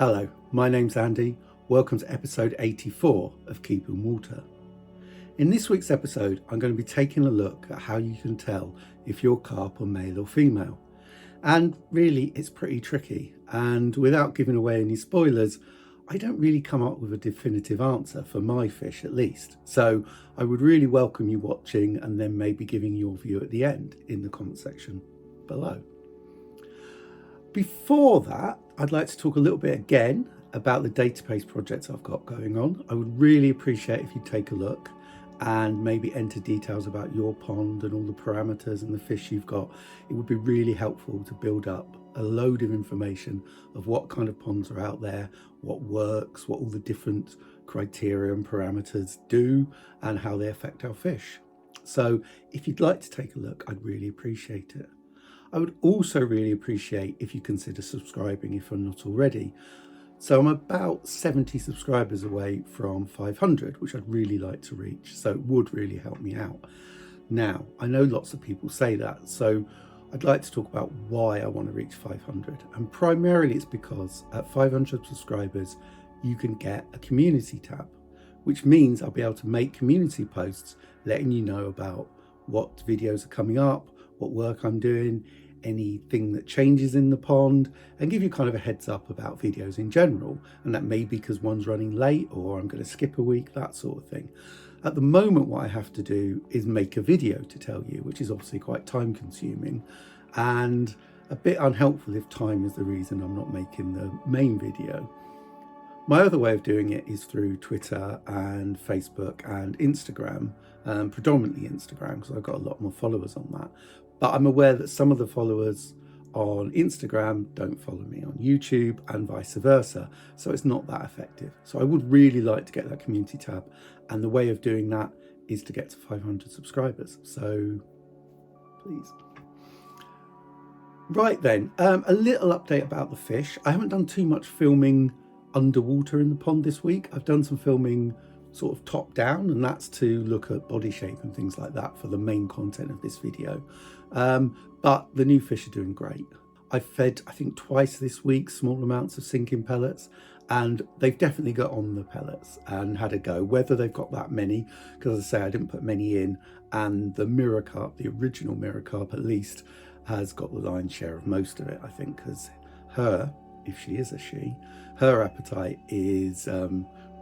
Hello, my name's Andy. Welcome to episode 84 of Keeping Water. In this week's episode, I'm going to be taking a look at how you can tell if your carp are male or female. And really, it's pretty tricky. And without giving away any spoilers, I don't really come up with a definitive answer for my fish at least. So I would really welcome you watching and then maybe giving your view at the end in the comment section below. Before that, I'd like to talk a little bit again about the database projects I've got going on. I would really appreciate if you take a look and maybe enter details about your pond and all the parameters and the fish you've got. It would be really helpful to build up a load of information of what kind of ponds are out there, what works, what all the different criteria and parameters do and how they affect our fish. So if you'd like to take a look, I'd really appreciate it. I would also really appreciate if you consider subscribing if you're not already. So I'm about 70 subscribers away from 500, which I'd really like to reach. So it would really help me out. Now, I know lots of people say that, so I'd like to talk about why I want to reach 500. And primarily it's because at 500 subscribers, you can get a community tab, which means I'll be able to make community posts letting you know about what videos are coming up, what work I'm doing, anything that changes in the pond, and give you kind of a heads up about videos in general. And that may be because one's running late or I'm going to skip a week, that sort of thing. At the moment, what I have to do is make a video to tell you, which is obviously quite time consuming and a bit unhelpful if time is the reason I'm not making the main video. My other way of doing it is through Twitter and Facebook and Instagram, predominantly Instagram because I've got a lot more followers on that. But I'm aware that some of the followers on Instagram don't follow me on YouTube and vice versa. So it's not that effective. So I would really like to get that community tab. And the way of doing that is to get to 500 subscribers. So please. Right then, a little update about the fish. I haven't done too much filming underwater in the pond this week. I've done some filming sort of top down, and that's to look at body shape and things like that for the main content of this video. But the new fish are doing great. I've fed, I think twice this week, small amounts of sinking pellets, and they've definitely got on the pellets and had a go. Whether they've got that many, because as I say, I didn't put many in, and the mirror carp, the original mirror carp at least, has got the lion's share of most of it, I think, because her, if she is a she, her appetite is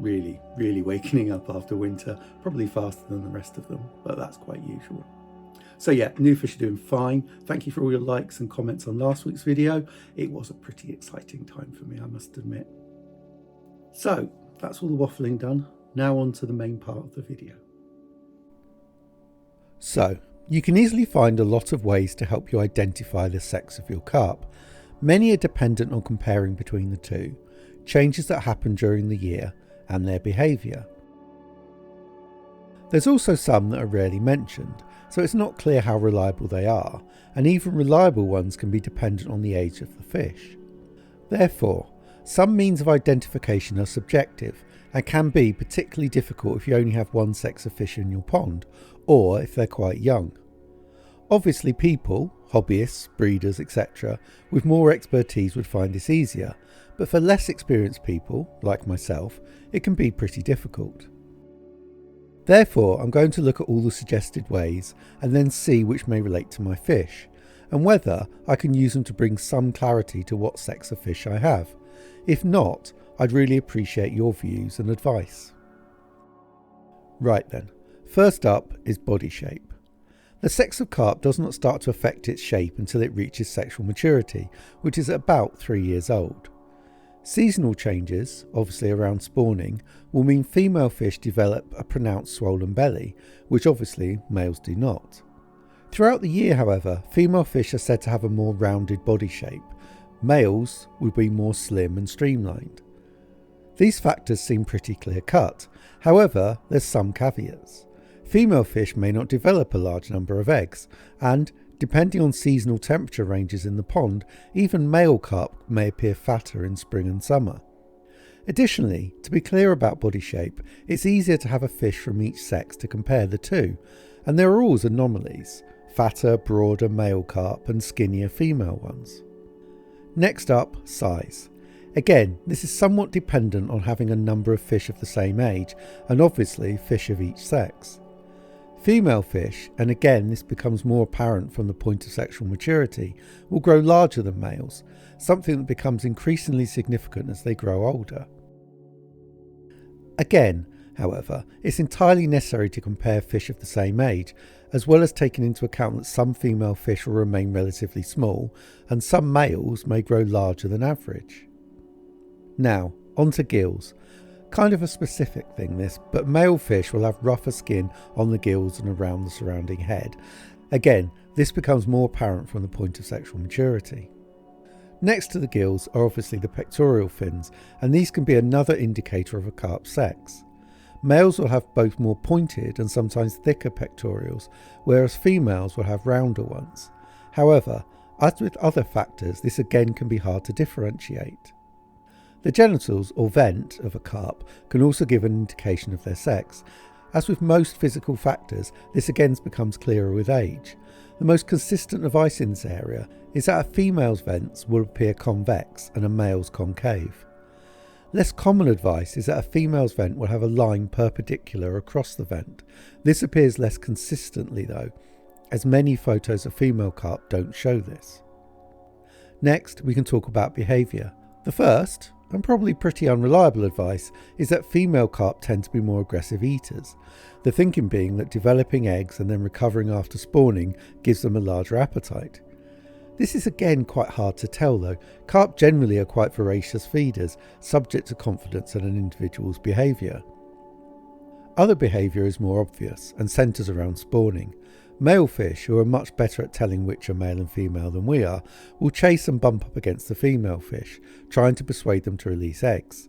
really wakening up after winter, probably faster than the rest of them, but that's quite usual. So yeah, new fish are doing fine. Thank you for all your likes and comments on last week's video. It was a pretty exciting time for me, I must admit. So that's all the waffling done. Now on to the main part of the video. So you can easily find a lot of ways to help you identify the sex of your carp. Many are dependent on comparing between the two, changes that happen during the year and their behaviour. There's also some that are rarely mentioned, so it's not clear how reliable they are, and even reliable ones can be dependent on the age of the fish. Therefore, some means of identification are subjective and can be particularly difficult if you only have one sex of fish in your pond, or if they're quite young. Obviously people, hobbyists, breeders, etc., with more expertise would find this easier, but for less experienced people, like myself, it can be pretty difficult. Therefore, I'm going to look at all the suggested ways and then see which may relate to my fish, and whether I can use them to bring some clarity to what sex of fish I have. If not, I'd really appreciate your views and advice. Right then, first up is body shape. The sex of carp does not start to affect its shape until it reaches sexual maturity, which is about 3 years old. Seasonal changes, obviously around spawning, will mean female fish develop a pronounced swollen belly, which obviously males do not. Throughout the year, however, female fish are said to have a more rounded body shape. Males will be more slim and streamlined. These factors seem pretty clear cut, however, there's some caveats. Female fish may not develop a large number of eggs, and depending on seasonal temperature ranges in the pond, even male carp may appear fatter in spring and summer. Additionally, to be clear about body shape, it's easier to have a fish from each sex to compare the two, and there are always anomalies, fatter, broader male carp and skinnier female ones. Next up, size. Again, this is somewhat dependent on having a number of fish of the same age, and obviously fish of each sex. Female fish, and again this becomes more apparent from the point of sexual maturity, will grow larger than males, something that becomes increasingly significant as they grow older. Again, however, it's entirely necessary to compare fish of the same age, as well as taking into account that some female fish will remain relatively small, and some males may grow larger than average. Now, on to gills. Kind of a specific thing this, but male fish will have rougher skin on the gills and around the surrounding head. Again, this becomes more apparent from the point of sexual maturity. Next to the gills are obviously the pectoral fins, and these can be another indicator of a carp's sex. Males will have both more pointed and sometimes thicker pectorals, whereas females will have rounder ones. However, as with other factors, this again can be hard to differentiate. The genitals, or vent, of a carp can also give an indication of their sex. As with most physical factors, this again becomes clearer with age. The most consistent advice in this area is that a female's vents will appear convex and a male's concave. Less common advice is that a female's vent will have a line perpendicular across the vent. This appears less consistently though, as many photos of female carp don't show this. Next, we can talk about behaviour. The first, and probably pretty unreliable advice, is that female carp tend to be more aggressive eaters. The thinking being that developing eggs and then recovering after spawning gives them a larger appetite. This is again quite hard to tell though. Carp generally are quite voracious feeders, subject to confidence in an individual's behaviour. Other behaviour is more obvious and centres around spawning. Male fish, who are much better at telling which are male and female than we are, will chase and bump up against the female fish, trying to persuade them to release eggs.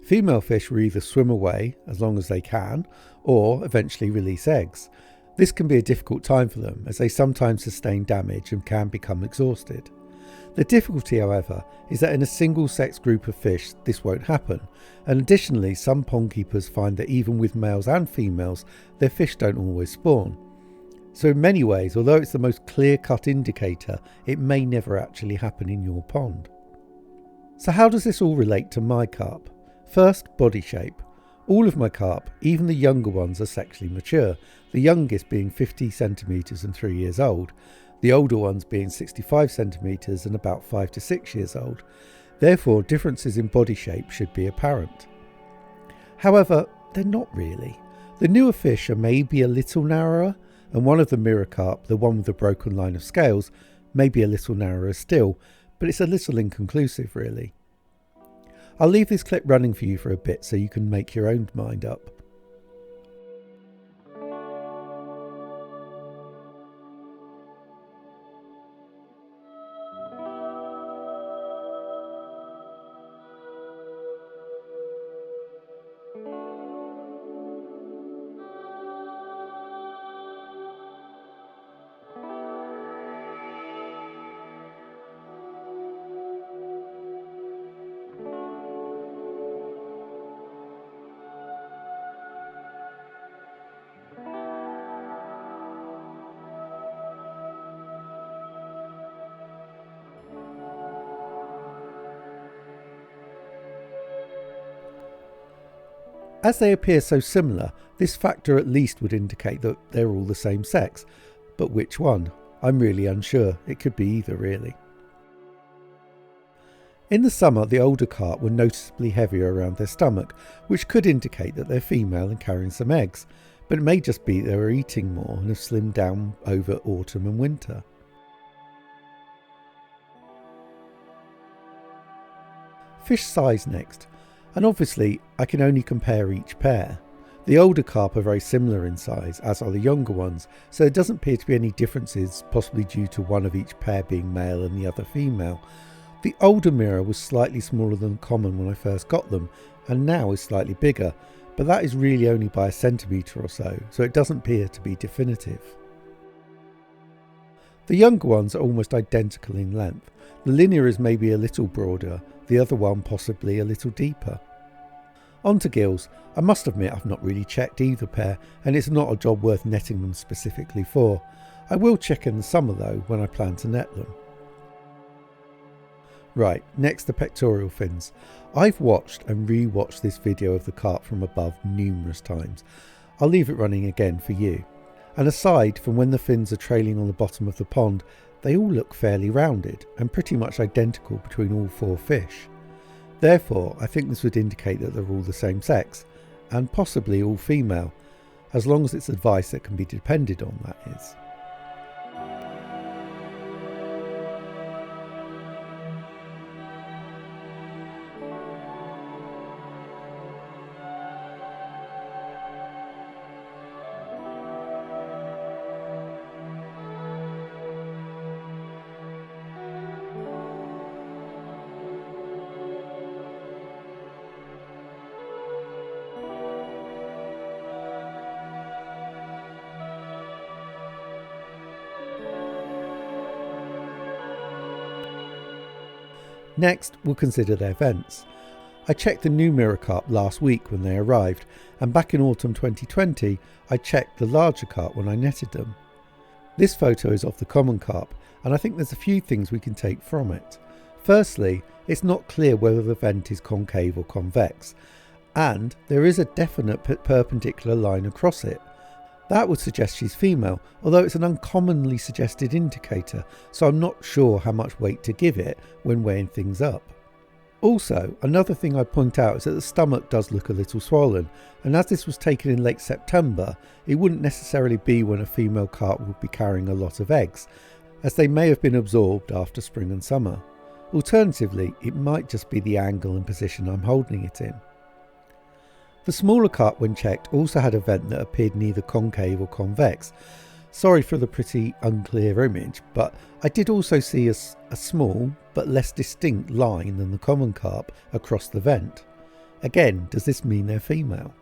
Female fish will either swim away as long as they can, or eventually release eggs. This can be a difficult time for them, as they sometimes sustain damage and can become exhausted. The difficulty, however, is that in a single-sex group of fish this won't happen, and additionally some pond keepers find that even with males and females, their fish don't always spawn. So in many ways, although it's the most clear-cut indicator, it may never actually happen in your pond. So how does this all relate to my carp? First, body shape. All of my carp, even the younger ones, are sexually mature, the youngest being 50 centimetres and 3 years old, the older ones being 65 centimetres and about 5 to 6 years old. Therefore, differences in body shape should be apparent. However, they're not really. The newer fish are maybe a little narrower, and one of the mirror carp, the one with the broken line of scales, may be a little narrower still, but it's a little inconclusive really. I'll leave this clip running for you for a bit so you can make your own mind up. As they appear so similar, this factor at least would indicate that they're all the same sex. But which one? I'm really unsure. It could be either really. In the summer, the older carp were noticeably heavier around their stomach, which could indicate that they're female and carrying some eggs, but it may just be they were eating more and have slimmed down over autumn and winter. Fish size next. And obviously I can only compare each pair. The older carp are very similar in size, as are the younger ones, so there doesn't appear to be any differences, possibly due to one of each pair being male and the other female. The older mirror was slightly smaller than common when I first got them, and now is slightly bigger, but that is really only by a centimetre or so it doesn't appear to be definitive. The younger ones are almost identical in length. The linear is maybe a little broader, the other one possibly a little deeper. On to gills. I must admit I've not really checked either pair, and it's not a job worth netting them specifically for. I will check in the summer though, when I plan to net them. Right, next the pectoral fins. I've watched and re-watched this video of the carp from above numerous times. I'll leave it running again for you. And aside from when the fins are trailing on the bottom of the pond, they all look fairly rounded and pretty much identical between all 4 fish. Therefore, I think this would indicate that they're all the same sex, and possibly all female, as long as it's advice that can be depended on, that is. Next, we'll consider their vents. I checked the new mirror carp last week when they arrived, and back in autumn 2020, I checked the larger carp when I netted them. This photo is of the common carp, and I think there's a few things we can take from it. Firstly, it's not clear whether the vent is concave or convex, and there is a definite perpendicular line across it. That would suggest she's female, although it's an uncommonly suggested indicator, so I'm not sure how much weight to give it when weighing things up. Also, another thing I'd point out is that the stomach does look a little swollen, and as this was taken in late September, it wouldn't necessarily be when a female carp would be carrying a lot of eggs, as they may have been absorbed after spring and summer. Alternatively, it might just be the angle and position I'm holding it in. The smaller carp, when checked, also had a vent that appeared neither concave or convex. Sorry for the pretty unclear image, but I did also see a small but less distinct line than the common carp across the vent. Again, does this mean they're female?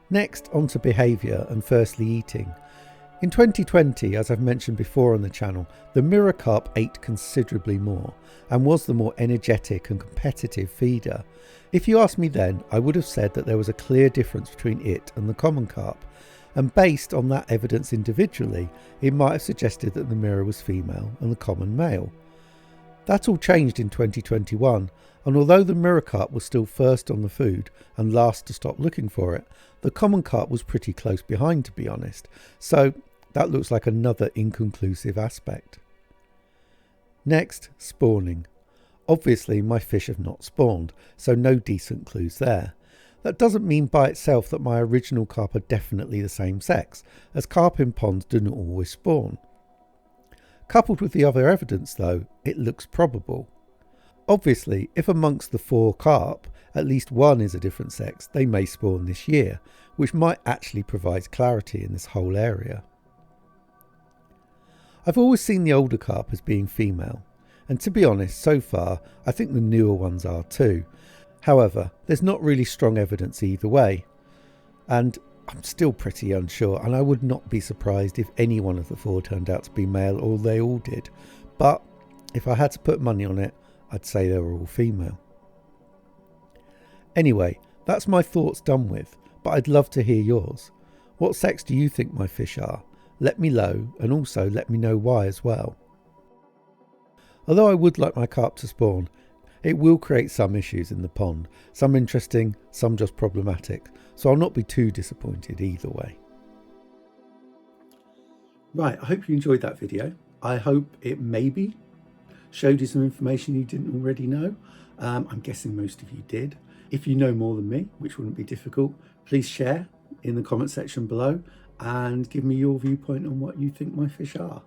Next, on to behaviour and firstly eating. In 2020, as I've mentioned before on the channel, the mirror carp ate considerably more and was the more energetic and competitive feeder. If you asked me then, I would have said that there was a clear difference between it and the common carp, and based on that evidence individually, it might have suggested that the mirror was female and the common male. That all changed in 2021, and although the mirror carp was still first on the food and last to stop looking for it, the common carp was pretty close behind, to be honest, so that looks like another inconclusive aspect. Next, spawning. Obviously my fish have not spawned, so no decent clues there. That doesn't mean by itself that my original carp are definitely the same sex, as carp in ponds do not always spawn. Coupled with the other evidence though, it looks probable. Obviously, if amongst the 4 carp, at least one is a different sex, they may spawn this year, which might actually provide clarity in this whole area. I've always seen the older carp as being female, and to be honest, so far, I think the newer ones are too. However, there's not really strong evidence either way, and I'm still pretty unsure, and I would not be surprised if any one of the 4 turned out to be male, or they all did. But if I had to put money on it, I'd say they were all female. Anyway, that's my thoughts done with, but I'd love to hear yours. What sex do you think my fish are? Let me know, and also let me know why as well. Although I would like my carp to spawn, it will create some issues in the pond, some interesting, some just problematic, so I'll not be too disappointed either way. Right, I hope you enjoyed that video. I hope it maybe showed you some information you didn't already know. I'm guessing most of you did. If you know more than me, which wouldn't be difficult, please share in the comment section below and give me your viewpoint on what you think my fish are.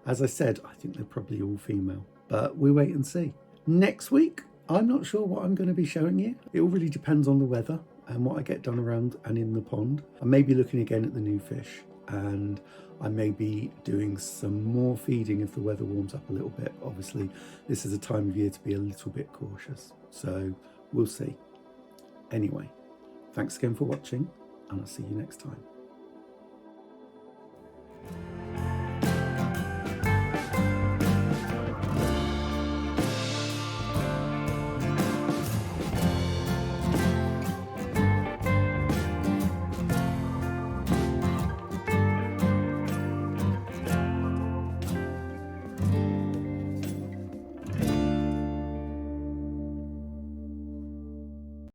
As I said, I think they're probably all female, but we'll wait and see. Next week, I'm not sure what I'm going to be showing you. It all really depends on the weather and what I get done around and in the pond. I may be looking again at the new fish, and I may be doing some more feeding if the weather warms up a little bit. Obviously, this is a time of year to be a little bit cautious, so we'll see. Anyway, thanks again for watching, and I'll see you next time.